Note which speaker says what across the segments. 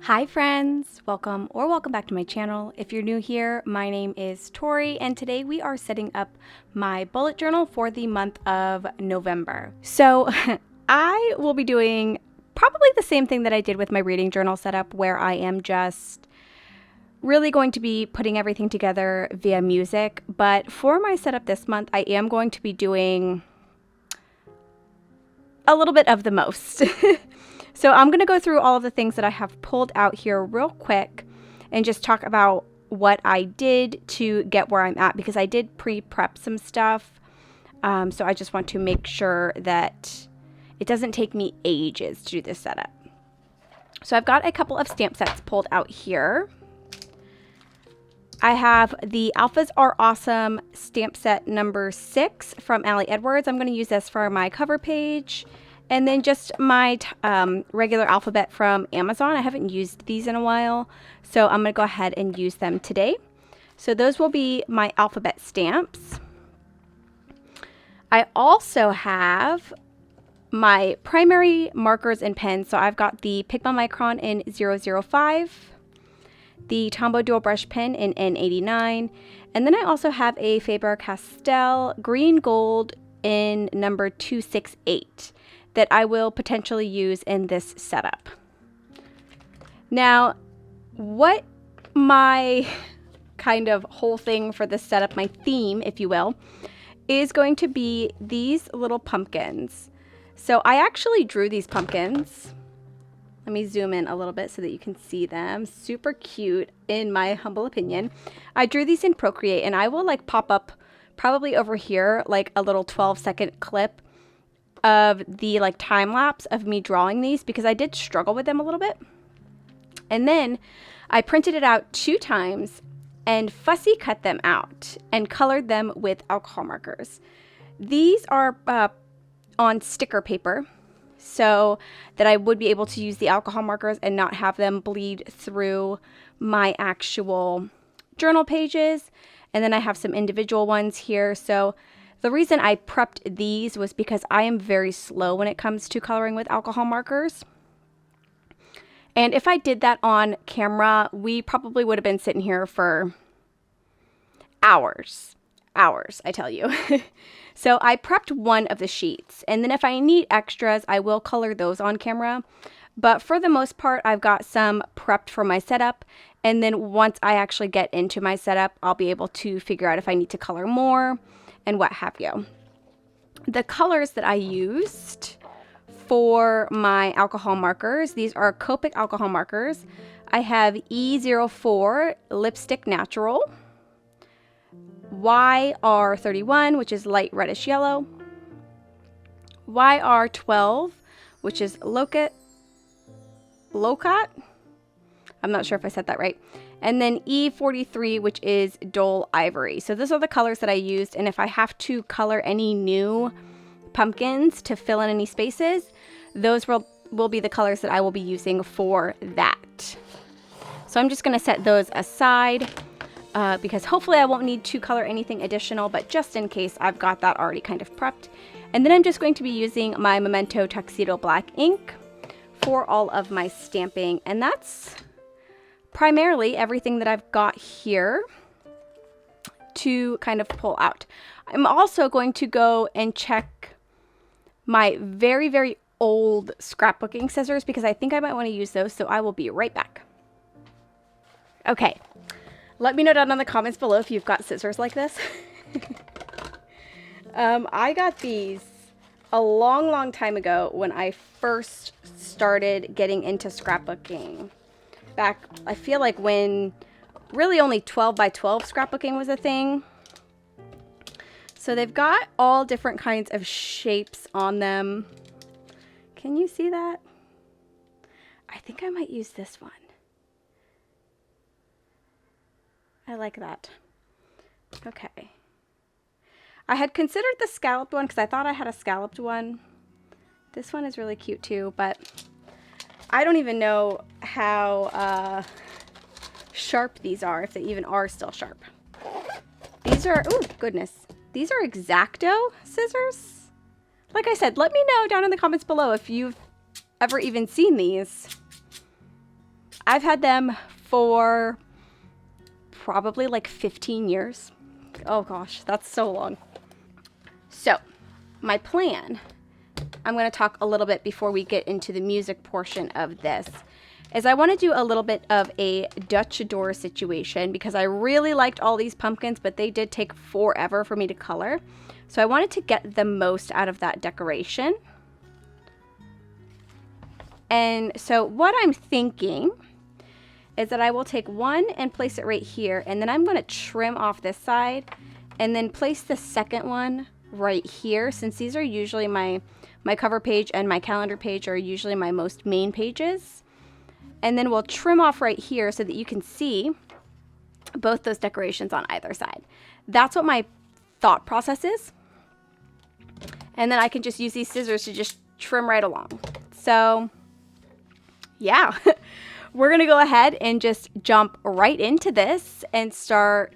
Speaker 1: Hi friends, welcome back to my channel. If you're new here, my name is Tori and today we are setting up my bullet journal for the month of November. So I will be doing probably the same thing that I did with my reading journal setup, where I am just really going to be putting everything together via music. But for my setup this month, I am going to be doing a little bit of the most. So I'm going to go through all of the things that I have pulled out here real quick and just talk about what I did to get where I'm at, because I did pre-prep some stuff. So I just want to make sure that it doesn't take me ages to do this setup. So I've got a couple of stamp sets pulled out here. I have the Alphas Are Awesome stamp set number 6 from Ali Edwards. I'm going to use this for my cover page. And then just my regular alphabet from Amazon. I haven't used these in a while, so I'm going to go ahead and use them today. So those will be my alphabet stamps. I also have my primary markers and pens. So I've got the Pigma Micron in 005, the Tombow Dual Brush Pen in N89, and then I also have a Faber-Castell Green Gold in number 268. That I will potentially use in this setup. Now, what my kind of whole thing for this setup, my theme, if you will, is going to be these little pumpkins. So I actually drew these pumpkins. Let me zoom in a little bit so that you can see them. Super cute, in my humble opinion. I drew these in Procreate, and I will like pop up probably over here like a little 12-second clip of the like time lapse of me drawing these, because I did struggle with them a little bit. And then I printed it out 2 times and fussy cut them out and colored them with alcohol markers. These are on sticker paper, so that I would be able to use the alcohol markers and not have them bleed through my actual journal pages. And then I have some individual ones here. So the reason I prepped these was because I am very slow when it comes to coloring with alcohol markers. And if I did that on camera, we probably would have been sitting here for hours, I tell you. So I prepped one of the sheets, and then if I need extras, I will color those on camera. But for the most part, I've got some prepped for my setup. And then once I actually get into my setup, I'll be able to figure out if I need to color more and what have you. The colors that I used for my alcohol markers, these are Copic alcohol markers. I have E04 Lipstick Natural, YR31, which is light reddish yellow, YR12, which is Locat. I'm not sure if I said that right. And then E43, which is dull ivory. So those are the colors that I used. And if I have to color any new pumpkins to fill in any spaces, those will be the colors that I will be using for that. So I'm just going to set those aside because hopefully I won't need to color anything additional, but just in case, I've got that already kind of prepped. And then I'm just going to be using my Memento Tuxedo Black ink for all of my stamping. And that's primarily everything that I've got here to kind of pull out. I'm also going to go and check my very, very old scrapbooking scissors, because I think I might want to use those, so I will be right back. Okay, let me know down in the comments below if you've got scissors like this. I got these a long time ago when I first started getting into scrapbooking. Back, I feel like when really only 12 by 12 scrapbooking was a thing. So they've got all different kinds of shapes on them. Can you see that? I think I might use this one. I like that. Okay. I had considered the scalloped one because I thought I had a scalloped one. This one is really cute too, but I don't even know how sharp these are, if they even are still sharp. These are, oh goodness, these are X-Acto scissors. Like I said, let me know down in the comments below if you've ever even seen these. I've had them for probably like 15 years. Oh gosh, that's so long. So my plan, I'm going to talk a little bit before we get into the music portion of this, is I want to do a little bit of a Dutch door situation because I really liked all these pumpkins, but they did take forever for me to color. So I wanted to get the most out of that decoration. And so what I'm thinking is that I will take one and place it right here, and then I'm going to trim off this side and then place the second one right here, since these are usually my cover page and my calendar page are usually my most main pages. And then we'll trim off right here so that you can see both those decorations on either side. That's what my thought process is. And then I can just use these scissors to just trim right along. So yeah, we're going to go ahead and just jump right into this and start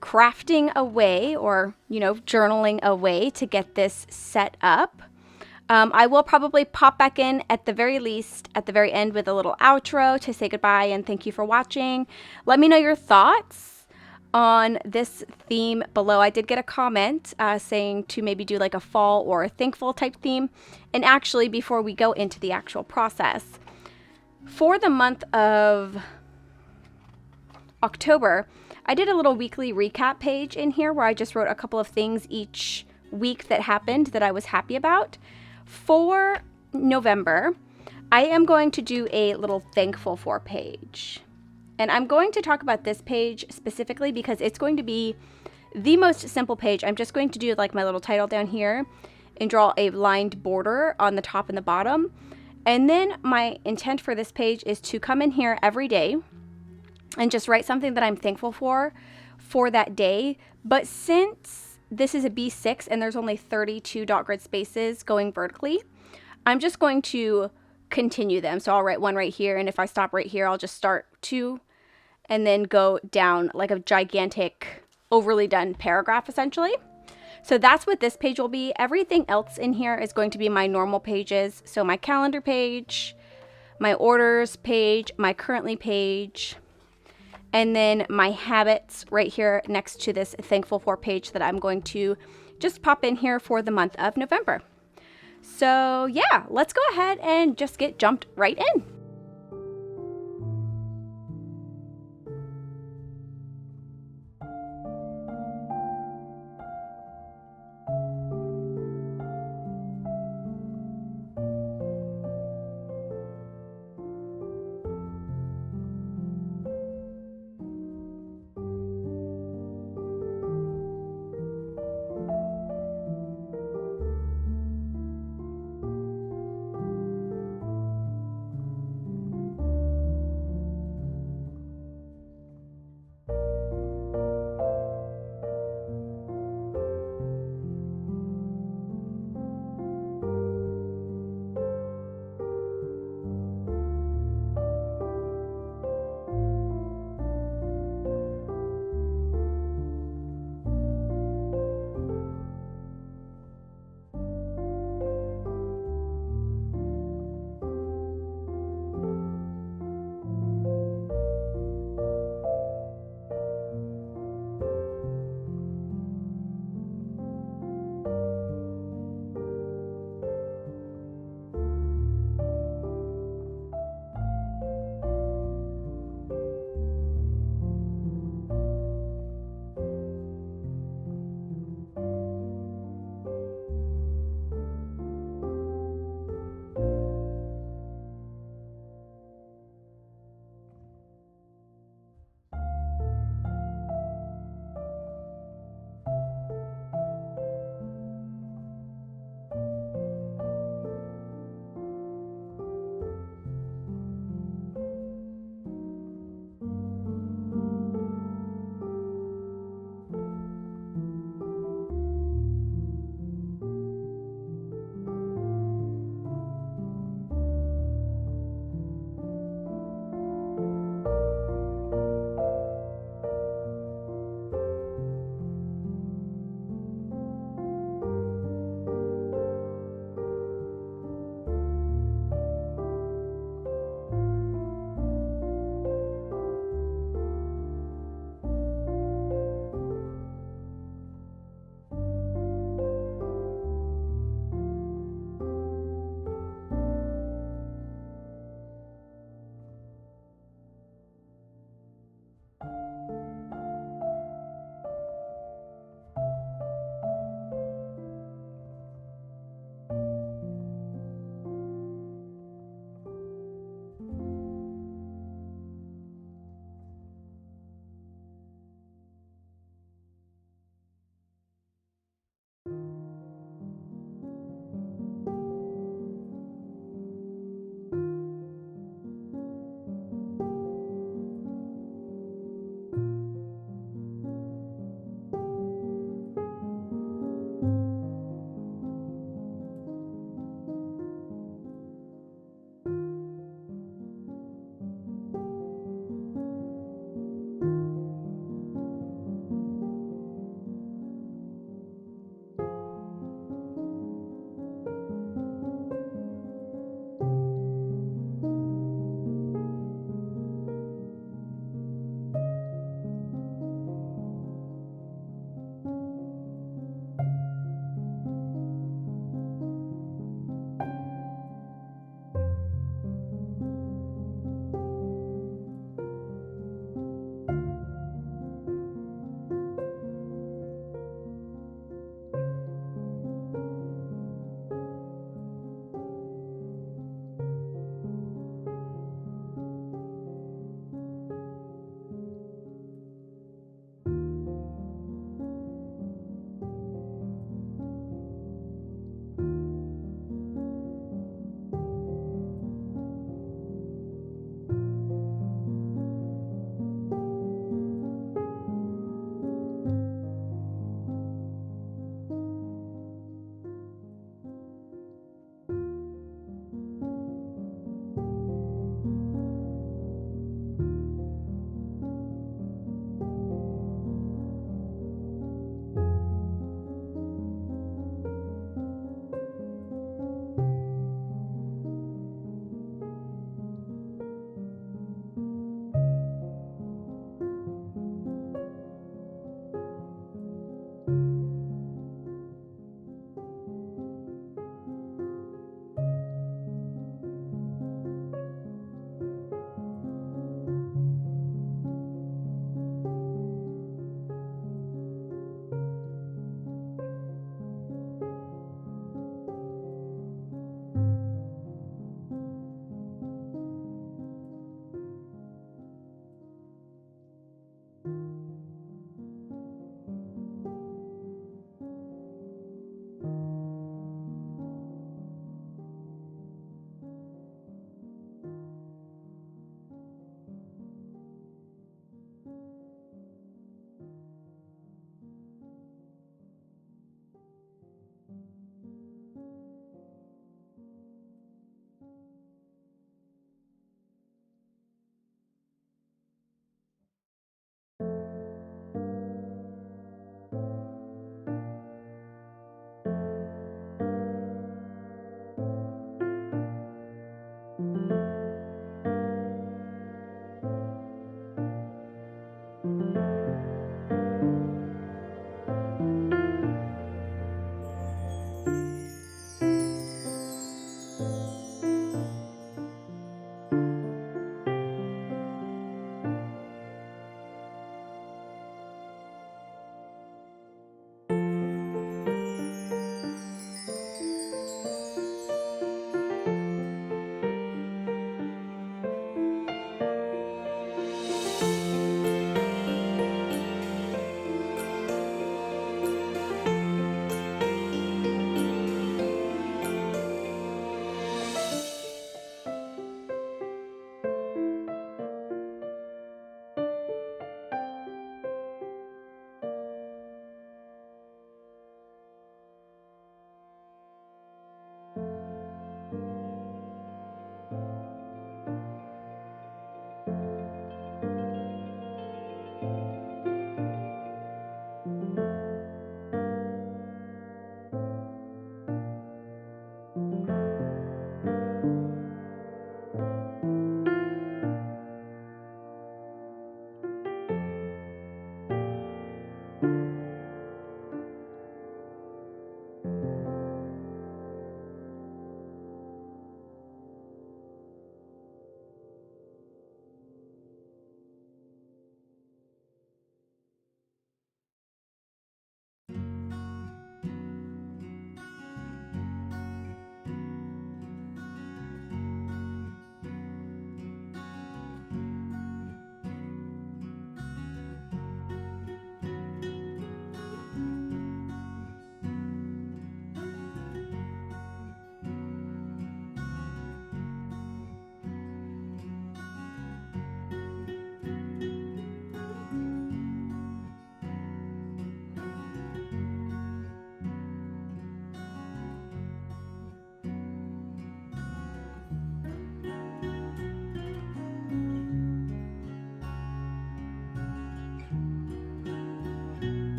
Speaker 1: crafting away, or, you know, journaling away to get this set up. I will probably pop back in at the very least at the very end with a little outro to say goodbye and thank you for watching. Let me know your thoughts on this theme below. I did get a comment saying to maybe do like a fall or a thankful type theme. And actually, before we go into the actual process, for the month of October, I did a little weekly recap page in here where I just wrote a couple of things each week that happened that I was happy about. For November, I am going to do a little thankful for page. And I'm going to talk about this page specifically because it's going to be the most simple page. I'm just going to do like my little title down here and draw a lined border on the top and the bottom. And then my intent for this page is to come in here every day and just write something that I'm thankful for that day. But since this is a B6 and there's only 32 dot grid spaces going vertically, I'm just going to continue them. So I'll write one right here, and if I stop right here, I'll just start two and then go down like a gigantic overly done paragraph essentially. So that's what this page will be. Everything else in here is going to be my normal pages. So my calendar page, my orders page, my currently page, and then my habits right here next to this thankful for page that I'm going to just pop in here for the month of November. So yeah, let's go ahead and just get jumped right in.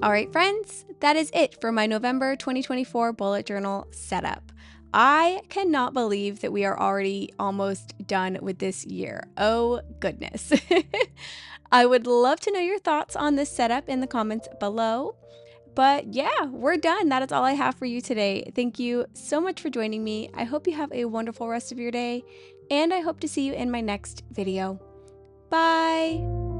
Speaker 1: All right, friends, that is it for my November 2024 bullet journal setup. I cannot believe that we are already almost done with this year. Oh, goodness. I would love to know your thoughts on this setup in the comments below. But yeah, we're done. That is all I have for you today. Thank you so much for joining me. I hope you have a wonderful rest of your day, and I hope to see you in my next video. Bye!